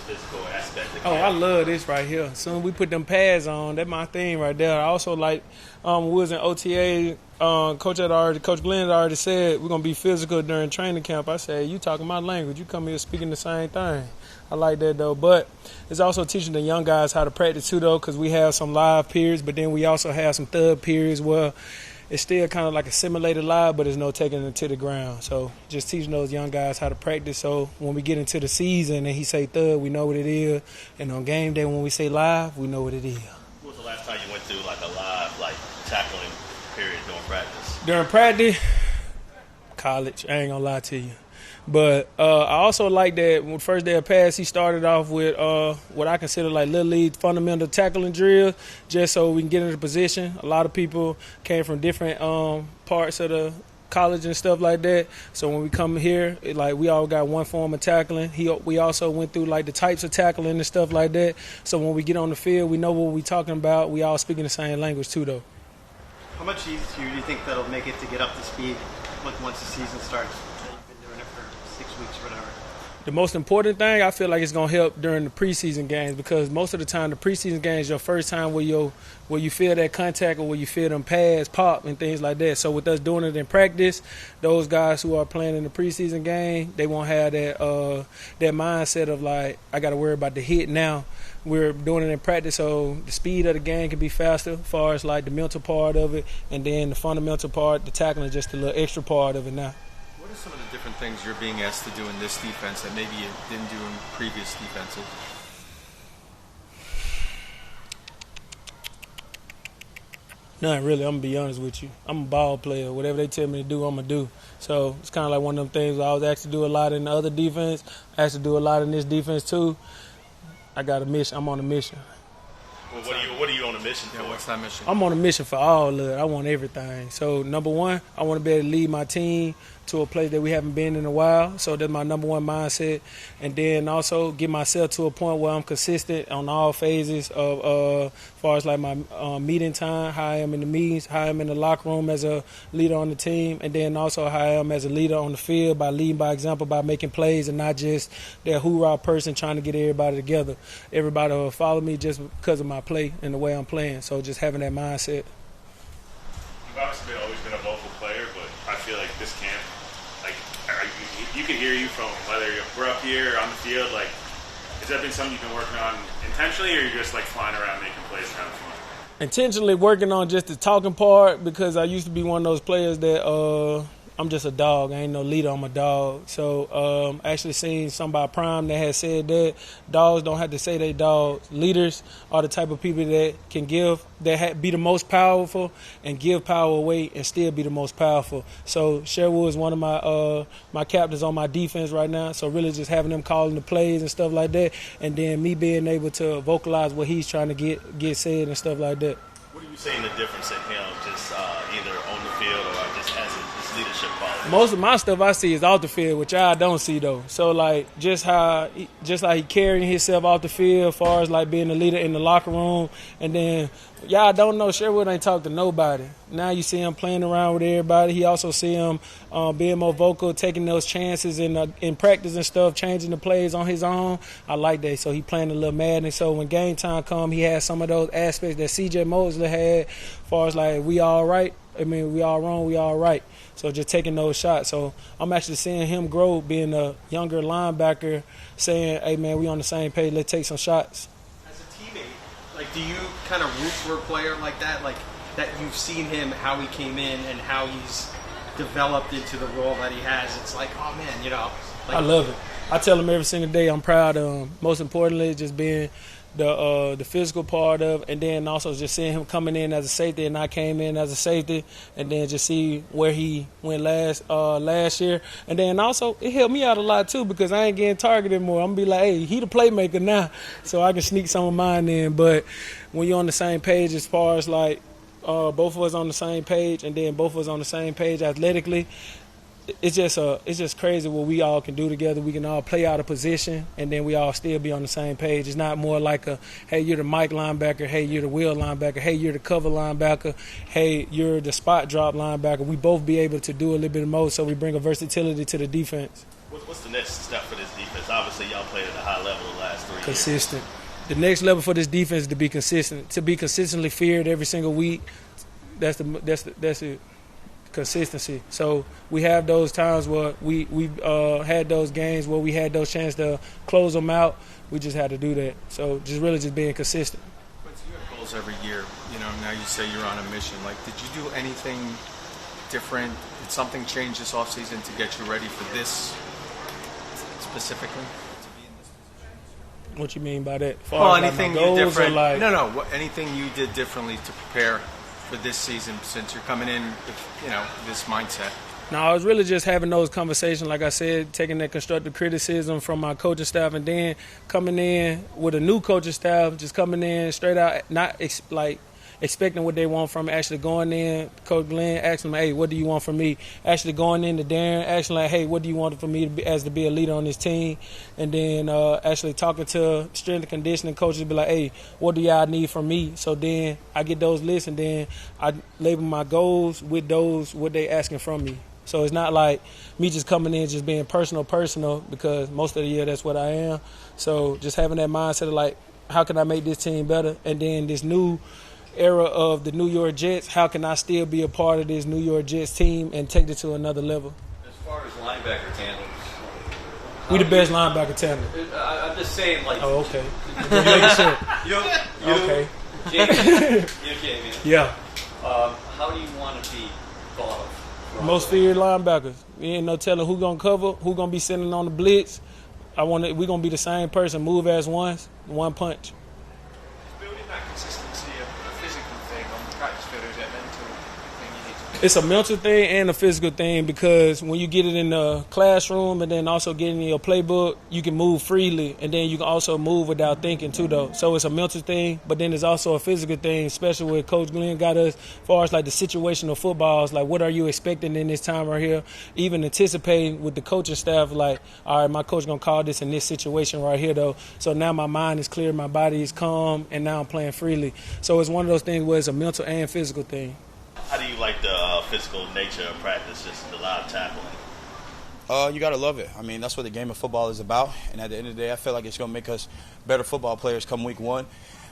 physical aspect of Oh, I love this right here. As soon as we put them pads on, that's my thing right there. I also like when we was in OTA, Coach Glenn had already said we're gonna be physical during training camp. I said, you talking my language. You come here speaking the same thing. I like that though. But it's also teaching the young guys how to practice too though, because we have some live periods, but then we also have some thud periods where it's still kind of like a simulated live, but there's no taking it to the ground. So just teaching those young guys how to practice. So when we get into the season and he say thud, we know what it is. And on game day when we say live, we know what it is. When was the last time you went through like a live tackling period during practice? During practice, college. I ain't gonna lie to you. But I also like that when first day of pass, he started off with what I consider like little league fundamental tackling drills, just so we can get into position. A lot of people came from different parts of the college and stuff like that. So when we come here, we all got one form of tackling. We also went through like the types of tackling and stuff like that. So when we get on the field, we know what we're talking about. We all speaking the same language too, though. How much easier do you think that'll make it to get up to speed once the season starts? You've been doing it for 6 weeks or whatever. The most important thing, I feel like it's going to help during the preseason games, because most of the time the preseason games is your first time where you feel that contact or where you feel them pads pop and things like that. So with us doing it in practice, those guys who are playing in the preseason game, they won't have that mindset of like, I got to worry about the hit now. We're doing it in practice, so the speed of the game can be faster as far as like the mental part of it, and then the fundamental part, the tackling, is just a little extra part of it now. What are some of the different things you're being asked to do in this defense that maybe you didn't do in previous defenses? Nothing really. I'm going to be honest with you. I'm a ball player. Whatever they tell me to do, I'm going to do. So it's kind of like one of them things I was asked to do a lot in the other defense. I asked to do a lot in this defense too. I got a mission. I'm on a mission. Well, what are you on a mission for? Yeah, what's that mission? I'm on a mission for all of it. I want everything. So number one, I want to be able to lead my team to a place that we haven't been in a while. So that's my number one mindset. And then also get myself to a point where I'm consistent on all phases of as far as like my meeting time, how I am in the meetings, how I am in the locker room as a leader on the team, and then also how I am as a leader on the field by leading by example, by making plays and not just that hoorah person trying to get everybody together. Everybody will follow me just because of my play and the way I'm playing. So just having that mindset. You've obviously always been a vocal player, but I feel like this camp, you can hear you from whether we're up here or on the field. Like, has that been something you've been working on intentionally, or you're just like flying around making plays kind of fun? Intentionally working on just the talking part, because I used to be one of those players that I'm just a dog. I ain't no leader. I'm a dog. So actually seen somebody Prime that had said that dogs don't have to say they dogs. Leaders are the type of people that can give, be the most powerful and give power away and still be the most powerful. So Sherwood is one of my captains on my defense right now. So really just having them calling the plays and stuff like that, and then me being able to vocalize what he's trying to get said and stuff like that. What are you saying the difference in him just either on the field or just as his leadership quality? Most of my stuff I see is off the field, which I don't see though. So like just like he carrying himself off the field as far as like being a leader in the locker room. And then y'all don't know, Sherwood ain't talk to nobody. Now you see him playing around with everybody. He also see him being more vocal, taking those chances in practice and stuff, changing the plays on his own. I like that. So he playing a little madness. So when game time come, he has some of those aspects that C.J. Mosley had as far as like we all right. I mean, we all wrong, we all right. So just taking those shots. So I'm actually seeing him grow, being a younger linebacker, saying, hey, man, we on the same page. Let's take some shots. As a teammate, like, do you kind of root for a player like that? Like, that you've seen him, how he came in and how he's developed into the role that he has. It's like, oh, man, you know. Like, I love it. I tell him every single day I'm proud of him. Most importantly, just being the physical part of, and then also just seeing him coming in as a safety, and I came in as a safety, and then just see where he went last year. And then also it helped me out a lot too, because I ain't getting targeted more. I'm gonna be like, hey, he the playmaker now, so I can sneak some of mine in. But when you're on the same page as far as like both of us on the same page, and then both of us on the same page athletically, it's just crazy what we all can do together. We can all play out of position, and then we all still be on the same page. It's not more like a, hey, you're the Mike linebacker, hey, you're the Will linebacker, hey, you're the cover linebacker, hey, you're the spot drop linebacker. We both be able to do a little bit more, so we bring a versatility to the defense. What's the next step for this defense? Obviously, y'all played at a high level the last 3 years. Consistent. The next level for this defense is to be consistent, to be consistently feared every single week. That's the consistency. So we have those times where we had those games where we had those chances to close them out. We just had to do that. So just being consistent. Quincy, you have goals every year. Now you say you're on a mission. Like, did you do anything different? Did something change this offseason to get you ready for this specifically? What you mean by that? Well, anything you different? No. Anything you did differently to prepare for this season, since you're coming in with this mindset? No, I was really just having those conversations, like I said, taking that constructive criticism from my coaching staff, and then coming in with a new coaching staff, just coming in straight out, not expecting what they want from me, actually going in, Coach Glenn asking me, hey, what do you want from me? Actually going in to Darren, asking like, hey, what do you want from me to be a leader on this team? And then actually talking to strength and conditioning coaches, be like, hey, what do y'all need from me? So then I get those lists, and then I label my goals with those, what they asking from me. So it's not like me just coming in, just being personal, because most of the year that's what I am. So just having that mindset of like, how can I make this team better? And then this new era of the New York Jets, how can I still be a part of this New York Jets team and take it to another level? As far as linebacker tandems, we the best linebacker tandem. I'm just saying, like. Oh, okay. Okay. Jamien. Yeah. How do you want to be thought of? Most feared linebackers. We ain't no telling who gonna cover, who gonna be sitting on the blitz. We gonna be the same person, move as one punch. Building that consistency a physical thing on the practice field, or is it a mental thing you need to do? It's a mental thing and a physical thing, because when you get it in the classroom and then also get it in your playbook, you can move freely, and then you can also move without thinking too, though. So it's a mental thing, but then there's also a physical thing, especially with Coach Glenn got us as far as like the situational footballs, like what are you expecting in this time right here, even anticipating with the coaching staff, like, all right, my coach going to call this in this situation right here, though. So now my mind is clear, my body is calm, and now I'm playing freely. So it's one of those things where it's a mental and physical thing. How do you like the physical nature of practice, just the live tackling? You got to love it. I mean, that's what the game of football is about. And at the end of the day, I feel like it's going to make us better football players come week one.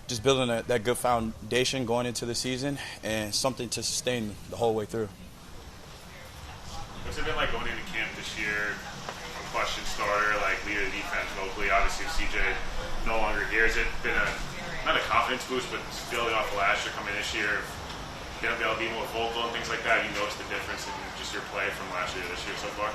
Just building that good foundation going into the season and something to sustain the whole way through. What's it been like going into camp this year? A question starter, like leader of the defense vocally. Obviously, CJ no longer here. Has it been not a confidence boost, but building off of last year, coming this year, going to be able to be more vocal and things like that? You notice the difference in just your play from last year to this year so far?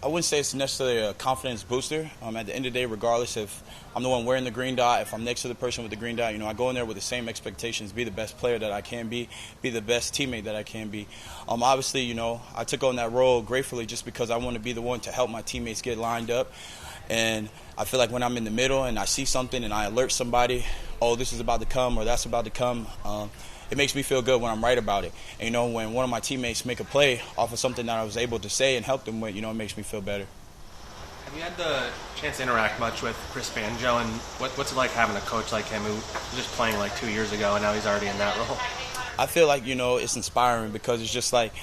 I wouldn't say it's necessarily a confidence booster. At the end of the day, regardless if I'm the one wearing the green dot, if I'm next to the person with the green dot, I go in there with the same expectations, be the best player that I can be the best teammate that I can be. Obviously, I took on that role gratefully just because I want to be the one to help my teammates get lined up. And I feel like when I'm in the middle and I see something and I alert somebody, oh, this is about to come or that's about to come, it makes me feel good when I'm right about it. And, when one of my teammates make a play off of something that I was able to say and help them with, it makes me feel better. Have you had the chance to interact much with Chris Banjo, and what's it like having a coach like him who was just playing like 2 years ago and now he's already in that role? I feel like, it's inspiring because it's just like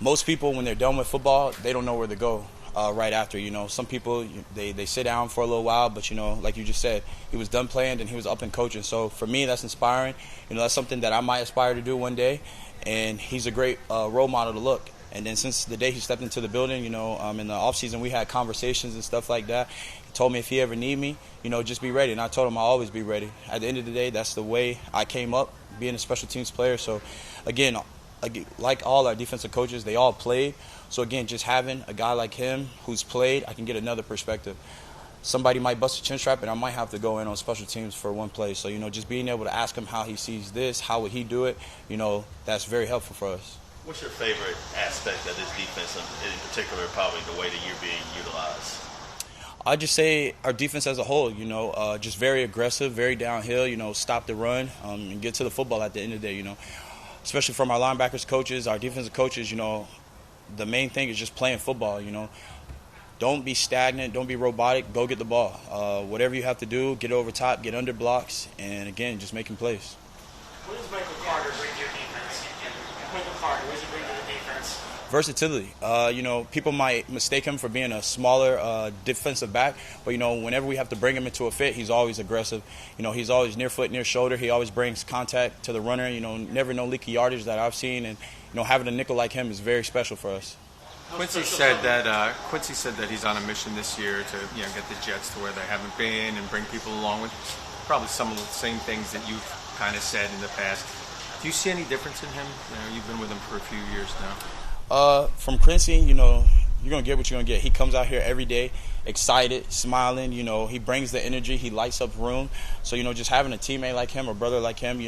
most people when they're done with football, they don't know where to go. Right after, some people, they sit down for a little while, but, like you just said, he was done playing and he was up and coaching. So for me, that's inspiring. That's something that I might aspire to do one day, and he's a great role model to look. And then since the day he stepped into the building, in the offseason, we had conversations and stuff like that. He told me if he ever need me, just be ready. And I told him I'll always be ready. At the end of the day, that's the way I came up, being a special teams player. So, again, like all our defensive coaches, they all played. So, again, just having a guy like him who's played, I can get another perspective. Somebody might bust a chin strap, and I might have to go in on special teams for one play. So, just being able to ask him how he sees this, how would he do it, that's very helpful for us. What's your favorite aspect of this defense, in particular, probably the way that you're being utilized? I'd just say our defense as a whole, just very aggressive, very downhill, stop the run, and get to the football at the end of the day, Especially from our linebackers coaches, our defensive coaches, the main thing is just playing football, Don't be stagnant, don't be robotic, go get the ball. Whatever you have to do, get over top, get under blocks, and again, just making plays. What does Michael Carter bring to your defense? Michael Carter, what does he bring to the defense? Versatility. People might mistake him for being a smaller defensive back, but whenever we have to bring him into a fit, he's always aggressive. He's always near foot, near shoulder. He always brings contact to the runner. Never no leaky yardage that I've seen, and having a nickel like him is very special for us. Quincy said that he's on a mission this year to get the Jets to where they haven't been and bring people along with probably some of the same things that you've kind of said in the past. Do you see any difference in him? You've been with him for a few years now. From Quincy, you're going to get what you're going to get. He comes out here every day, excited, smiling. He brings the energy. He lights up room. So, just having a teammate like him or brother like him,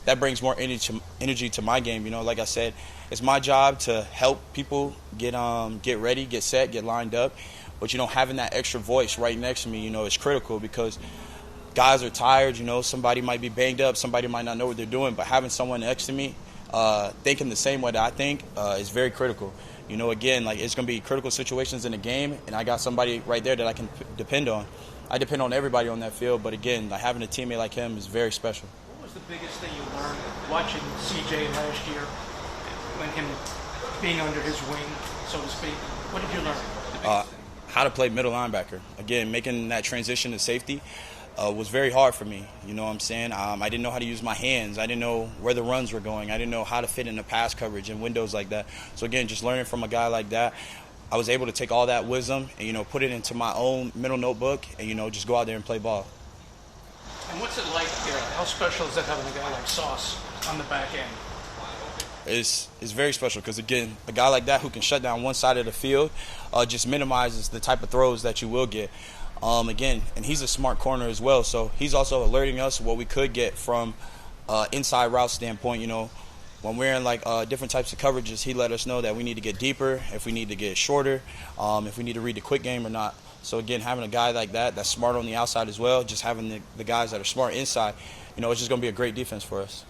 that brings more energy to my game. Like I said, it's my job to help people get ready, get set, get lined up. But, having that extra voice right next to me, is critical because guys are tired. Somebody might be banged up. Somebody might not know what they're doing. But having someone next to me thinking the same way that I think is very critical. Again, it's going to be critical situations in the game, and I got somebody right there that I can depend on. I depend on everybody on that field, but again, having a teammate like him is very special. What was the biggest thing you learned watching CJ last year, when him being under his wing, so to speak? What did you learn? How to play middle linebacker. Again, making that transition to safety was very hard for me. You know what I'm saying? I didn't know how to use my hands. I didn't know where the runs were going. I didn't know how to fit in the pass coverage and windows like that. So again, just learning from a guy like that, I was able to take all that wisdom and, put it into my own mental notebook and, just go out there and play ball. And what's it like here? How special is that having a guy like Sauce on the back end? It's very special because, again, a guy like that who can shut down one side of the field just minimizes the type of throws that you will get. Again, and he's a smart corner as well, so he's also alerting us what we could get from inside route standpoint. When we're in different types of coverages, he let us know that we need to get deeper, if we need to get shorter, if we need to read the quick game or not. So again, having a guy like that's smart on the outside as well, just having the guys that are smart inside, it's just going to be a great defense for us.